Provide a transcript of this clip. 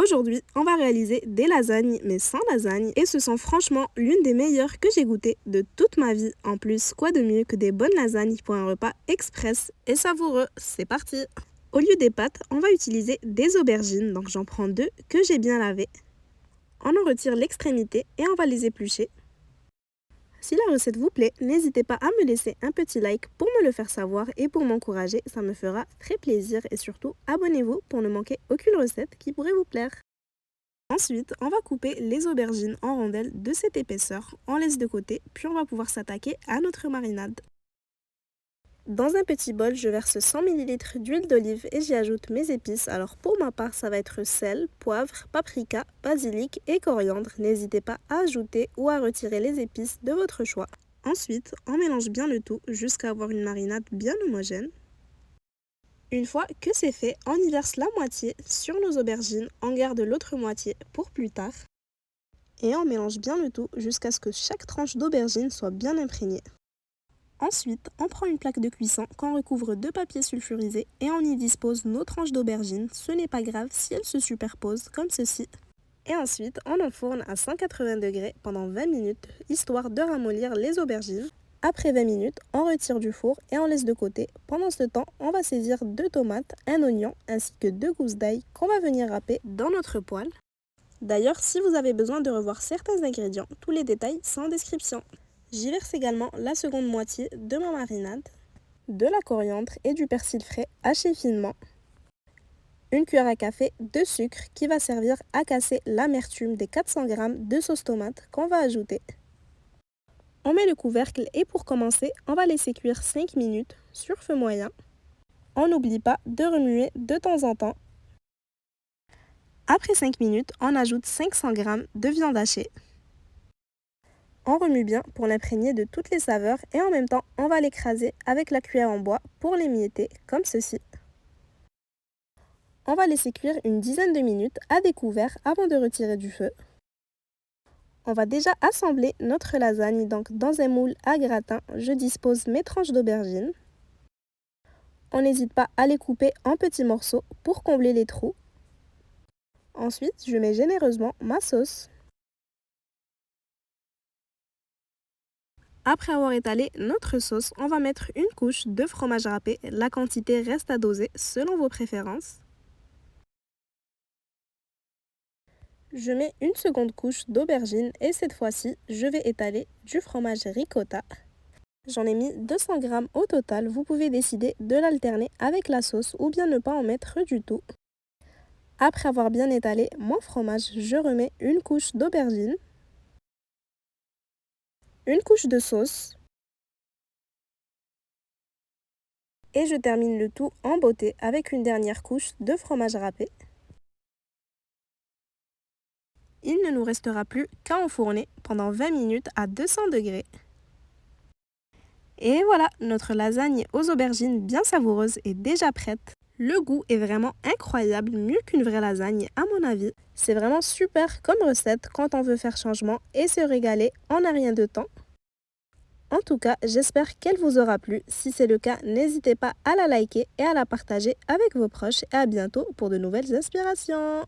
Aujourd'hui, on va réaliser des lasagnes, mais sans lasagne, et ce sont franchement l'une des meilleures que j'ai goûtées de toute ma vie. En plus, quoi de mieux que des bonnes lasagnes pour un repas express et savoureux. C'est parti! Au lieu des pâtes, on va utiliser des aubergines, donc j'en prends 2 que j'ai bien lavées. On en retire l'extrémité et on va les éplucher. Si la recette vous plaît, n'hésitez pas à me laisser un petit like pour me le faire savoir et pour m'encourager, ça me fera très plaisir et surtout abonnez-vous pour ne manquer aucune recette qui pourrait vous plaire. Ensuite, on va couper les aubergines en rondelles de cette épaisseur, on laisse de côté, puis on va pouvoir s'attaquer à notre marinade. Dans un petit bol, je verse 100 ml d'huile d'olive et j'y ajoute mes épices. Alors pour ma part, ça va être sel, poivre, paprika, basilic et coriandre. N'hésitez pas à ajouter ou à retirer les épices de votre choix. Ensuite, on mélange bien le tout jusqu'à avoir une marinade bien homogène. Une fois que c'est fait, on y verse la moitié sur nos aubergines, on garde l'autre moitié pour plus tard. Et on mélange bien le tout jusqu'à ce que chaque tranche d'aubergine soit bien imprégnée. Ensuite, on prend une plaque de cuisson qu'on recouvre de papier sulfurisé et on y dispose nos tranches d'aubergine. Ce n'est pas grave si elles se superposent comme ceci. Et ensuite, on enfourne à 180 degrés pendant 20 minutes, histoire de ramollir les aubergines. Après 20 minutes, on retire du four et on laisse de côté. Pendant ce temps, on va saisir 2 tomates, un oignon ainsi que 2 gousses d'ail qu'on va venir râper dans notre poêle. D'ailleurs, si vous avez besoin de revoir certains ingrédients, tous les détails sont en description. J'y verse également la seconde moitié de ma marinade, de la coriandre et du persil frais haché finement, une cuillère à café de sucre qui va servir à casser l'amertume des 400 g de sauce tomate qu'on va ajouter. On met le couvercle et pour commencer, on va laisser cuire 5 minutes sur feu moyen. On n'oublie pas de remuer de temps en temps. Après 5 minutes, on ajoute 500 g de viande hachée. On remue bien pour l'imprégner de toutes les saveurs et en même temps, on va l'écraser avec la cuillère en bois pour l'émietter comme ceci. On va laisser cuire une dizaine de minutes à découvert avant de retirer du feu. On va déjà assembler notre lasagne, donc dans un moule à gratin, je dispose mes tranches d'aubergine. On n'hésite pas à les couper en petits morceaux pour combler les trous. Ensuite, je mets généreusement ma sauce. Après avoir étalé notre sauce, on va mettre une couche de fromage râpé. La quantité reste à doser selon vos préférences. Je mets une seconde couche d'aubergine et cette fois-ci, je vais étaler du fromage ricotta. J'en ai mis 200 g au total. Vous pouvez décider de l'alterner avec la sauce ou bien ne pas en mettre du tout. Après avoir bien étalé mon fromage, je remets une couche d'aubergine, une couche de sauce et je termine le tout en beauté avec une dernière couche de fromage râpé. Il ne nous restera plus qu'à enfourner pendant 20 minutes à 200 degrés. Et voilà, notre lasagne aux aubergines bien savoureuse est déjà prête. Le goût est vraiment incroyable, mieux qu'une vraie lasagne à mon avis. C'est vraiment super comme recette quand on veut faire changement et se régaler en un rien de temps. En tout cas, j'espère qu'elle vous aura plu. Si c'est le cas, n'hésitez pas à la liker et à la partager avec vos proches. Et à bientôt pour de nouvelles inspirations.